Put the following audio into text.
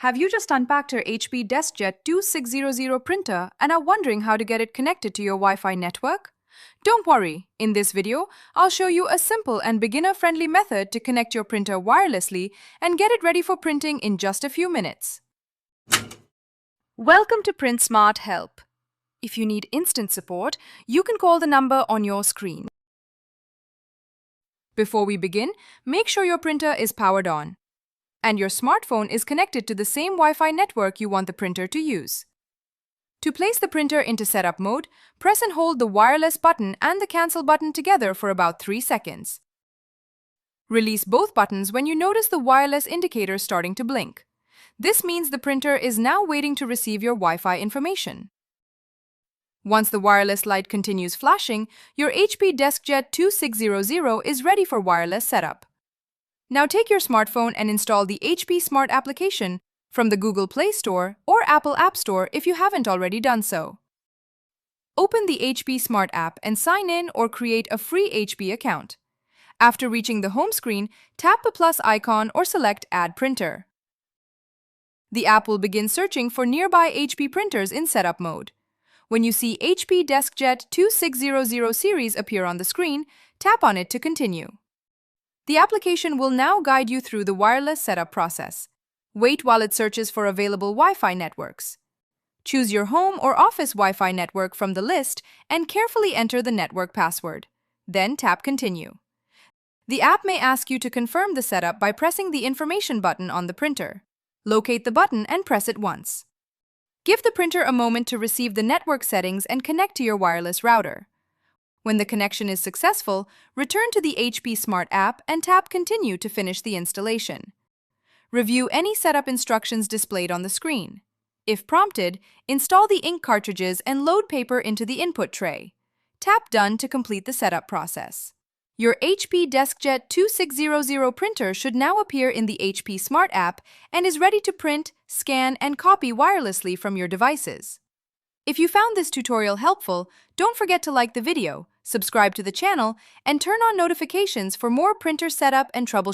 Have you just unpacked your HP DeskJet 2600 printer and are wondering how to get it connected to your Wi-Fi network? Don't worry, in this video, I'll show you a simple and beginner-friendly method to connect your printer wirelessly and get it ready for printing in just a few minutes. Welcome to Print Smart Help. If you need instant support, you can call the number on your screen. Before we begin, make sure your printer is powered on and your smartphone is connected to the same Wi-Fi network you want the printer to use. To place the printer into setup mode, press and hold the wireless button and the cancel button together for about 3 seconds. Release both buttons when you notice the wireless indicator starting to blink. This means the printer is now waiting to receive your Wi-Fi information. Once the wireless light continues flashing, your HP DeskJet 2600 is ready for wireless setup. Now take your smartphone and install the HP Smart application from the Google Play Store or Apple App Store if you haven't already done so. Open the HP Smart app and sign in or create a free HP account. After reaching the home screen, tap the plus icon or select Add Printer. The app will begin searching for nearby HP printers in setup mode. When you see HP DeskJet 2600 series appear on the screen, tap on it to continue. The application will now guide you through the wireless setup process. Wait while it searches for available Wi-Fi networks. Choose your home or office Wi-Fi network from the list and carefully enter the network password. Then tap Continue. The app may ask you to confirm the setup by pressing the information button on the printer. Locate the button and press it once. Give the printer a moment to receive the network settings and connect to your wireless router. When the connection is successful, return to the HP Smart app and tap Continue to finish the installation. Review any setup instructions displayed on the screen. If prompted, install the ink cartridges and load paper into the input tray. Tap Done to complete the setup process. Your HP DeskJet 2600 printer should now appear in the HP Smart app and is ready to print, scan, and copy wirelessly from your devices. If you found this tutorial helpful, don't forget to like the video, subscribe to the channel, and turn on notifications for more printer setup and troubleshooting.